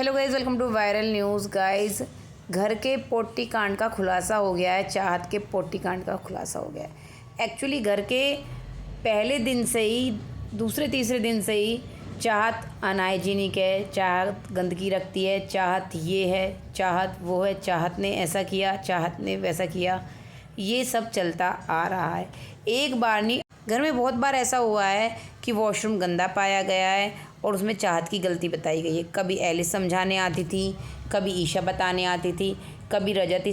Hello guys, welcome to viral news. Guys, घर के पोटी कांड का खुलासा हो गया है। चाहत के पोटी कांड का खुलासा हो गया है। एक्चुअली घर के पहले दिन से ही, दूसरे तीसरे दिन से ही चाहत अनहाइजीनिक है, चाहत गंदगी रखती है, चाहत ये है, चाहत वो है, चाहत ने ऐसा किया, चाहत ने वैसा किया, ये सब चलता आ रहा है। एक बार नहीं, घर में बहुत बार ऐसा हुआ है कि वॉशरूम गंदा पाया गया है और उसमें चाहत की गलती बताई गई है। कभी एलिस समझाने आती थी, कभी ईशा बताने आती थी, कभी विवियन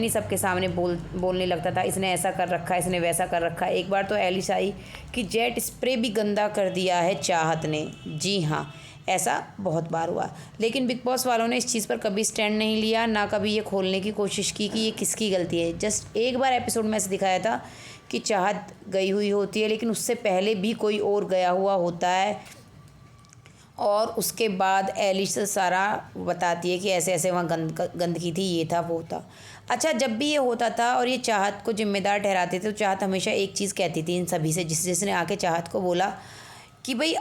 ही सबके सामने बोलने लगता था, इसने ऐसा कर रखा है, इसने वैसा कर रखा है। एक बार तो एलिस आई कि जेट स्प्रे भी गंदा कर दिया है चाहत ने। जी हाँ, ऐसा बहुत बार हुआ। लेकिन बिग बॉस वालों ने इस चीज़ पर कभी स्टैंड नहीं लिया, ना कभी ये खोलने की कोशिश की कि ये किसकी गलती है। जस्ट एक बार एपिसोड में ऐसे दिखाया था कि चाहत गई हुई होती है, लेकिन उससे पहले भी कोई और गया हुआ होता है और उसके बाद एलिस सारा बताती है कि ऐसे ऐसे वहाँ गंदगी थी, ये था, वो था। अच्छा, जब भी ये होता था और ये चाहत को जिम्मेदार ठहराते थे तो चाहत हमेशा एक चीज़ कहती थी इन सभी से, जिसने आके चाहत को बोला कि भाई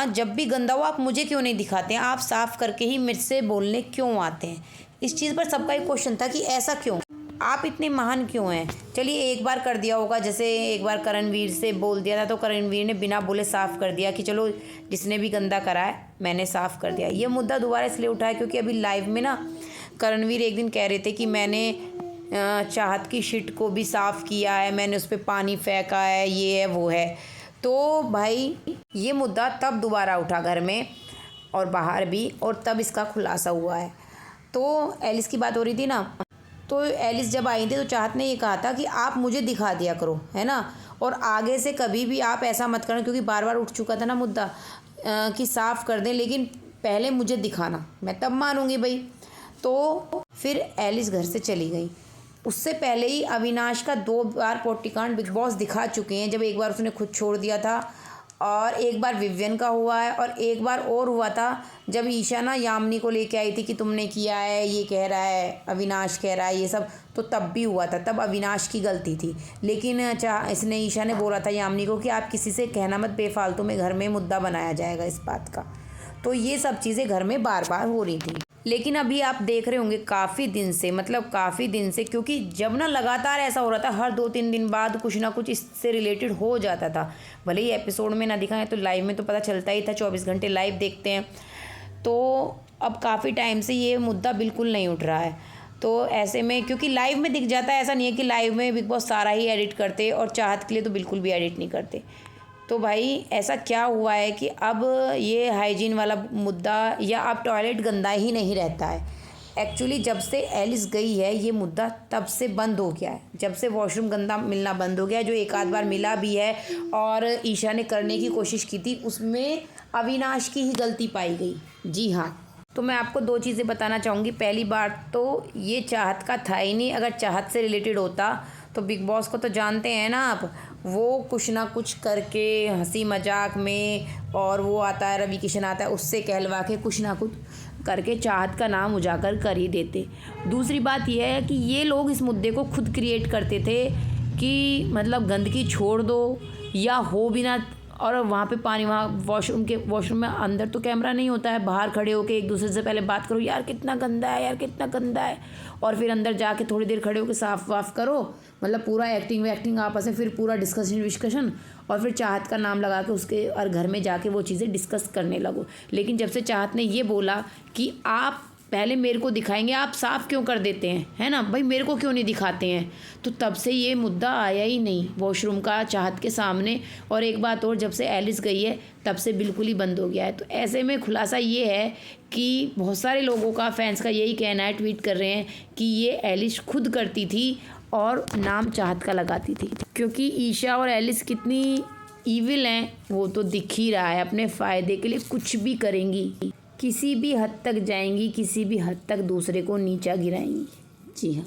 जब भी गंदा हो आप मुझे क्यों नहीं दिखाते हैं, आप साफ़ करके ही मेरे से बोलने क्यों आते हैं। इस चीज़ पर सबका एक क्वेश्चन था कि ऐसा क्यों, आप इतने महान क्यों हैं। चलिए एक बार कर दिया होगा, जैसे एक बार करणवीर से बोल दिया था तो करणवीर ने बिना बोले साफ़ कर दिया कि चलो जिसने भी गंदा करा है मैंने साफ़ कर दिया। ये मुद्दा दोबारा इसलिए उठाया क्योंकि अभी लाइव में ना करणवीर एक दिन कह रहे थे कि मैंने चाहत की शीट को भी साफ़ किया है, मैंने उस पर पानी फेंका है, ये है वो है। तो भाई ये मुद्दा तब दोबारा उठा घर में और बाहर भी, और तब इसका खुलासा हुआ है। तो एलिस की बात हो रही थी ना, तो एलिस जब आई थी तो चाहत ने ये कहा था कि आप मुझे दिखा दिया करो, है ना, और आगे से कभी भी आप ऐसा मत करना, क्योंकि बार बार उठ चुका था ना मुद्दा कि साफ़ कर दें, लेकिन पहले मुझे दिखाना, मैं तब मानूंगी भाई। तो फिर एलिस घर से चली गई। उससे पहले ही अविनाश का 2 बार पोटीकांड बिग बॉस दिखा चुके हैं। जब एक बार उसने खुद छोड़ दिया था और एक बार विवियन का हुआ है और एक बार और हुआ था जब ईशा ना यामिनी को लेके आई थी कि तुमने किया है, ये कह रहा है, अविनाश कह रहा है, ये सब तो तब भी हुआ था। तब अविनाश की गलती थी, लेकिन इसने ईशा ने बोला था यामिनी को कि आप किसी से कहना मत, बेफालतू में घर में मुद्दा बनाया जाएगा इस बात का। तो ये सब चीज़ें घर में बार बार हो रही थी। लेकिन अभी आप देख रहे होंगे काफ़ी दिन से, क्योंकि जब ना लगातार ऐसा हो रहा था, हर 2-3 दिन बाद कुछ ना कुछ इससे रिलेटेड हो जाता था। भले ही एपिसोड में ना दिखाएं तो लाइव में तो पता चलता ही था, 24 घंटे लाइव देखते हैं। तो अब काफ़ी टाइम से ये मुद्दा बिल्कुल नहीं उठ रहा है। तो ऐसे में क्योंकि लाइव में दिख जाता है, ऐसा नहीं है कि लाइव में बिग बॉस सारा ही एडिट करते और चाहत के लिए तो बिल्कुल भी एडिट नहीं करते। तो भाई ऐसा क्या हुआ है कि अब ये हाइजीन वाला मुद्दा, या अब टॉयलेट गंदा ही नहीं रहता है। एक्चुअली जब से एलिस गई है ये मुद्दा तब से बंद हो गया है, जब से वॉशरूम गंदा मिलना बंद हो गया है, जो एक आध बार मिला भी है और ईशा ने करने की कोशिश की थी, उसमें अविनाश की ही गलती पाई गई। जी हाँ, तो मैं आपको 2 चीज़ें बताना चाहूँगी। पहली बात तो ये चाहत का था ही नहीं। अगर चाहत से रिलेटेड होता तो बिग बॉस को तो जानते हैं ना आप, वो कुछ ना कुछ करके हंसी मजाक में, और वो आता है रवि किशन आता है, उससे कहलवा के कुछ ना कुछ करके चाहत का नाम उजागर कर ही देते। दूसरी बात यह है कि ये लोग इस मुद्दे को खुद क्रिएट करते थे कि मतलब गंदगी छोड़ दो या हो भी ना, और वहाँ पे पानी, वहाँ वॉशरूम में अंदर तो कैमरा नहीं होता है, बाहर खड़े होके एक दूसरे से पहले बात करो, यार कितना गंदा है, यार कितना गंदा है, और फिर अंदर जाके थोड़ी देर खड़े होके साफ वाफ करो, मतलब पूरा एक्टिंग आपस में, फिर पूरा डिस्कशन, और फिर चाहत का नाम लगा के उसके और घर में जाके वो चीज़ें डिस्कस करने लगो। लेकिन जब से चाहत ने ये बोला कि आप पहले मेरे को दिखाएंगे, आप साफ़ क्यों कर देते हैं, है ना भाई, मेरे को क्यों नहीं दिखाते हैं, तो तब से ये मुद्दा आया ही नहीं वॉशरूम का चाहत के सामने। और एक बात और, जब से एलिस गई है तब से बिल्कुल ही बंद हो गया है। तो ऐसे में खुलासा ये है कि बहुत सारे लोगों का, फैंस का यही कहना है, ट्वीट कर रहे हैं कि ये एलिस खुद करती थी और नाम चाहत का लगाती थी, क्योंकि ईशा और एलिस कितनी ईविल हैं वो तो दिख ही रहा है। अपने फ़ायदे के लिए कुछ भी करेंगी, किसी भी हद तक जाएंगी, किसी भी हद तक दूसरे को नीचा गिराएंगी। जी हाँ।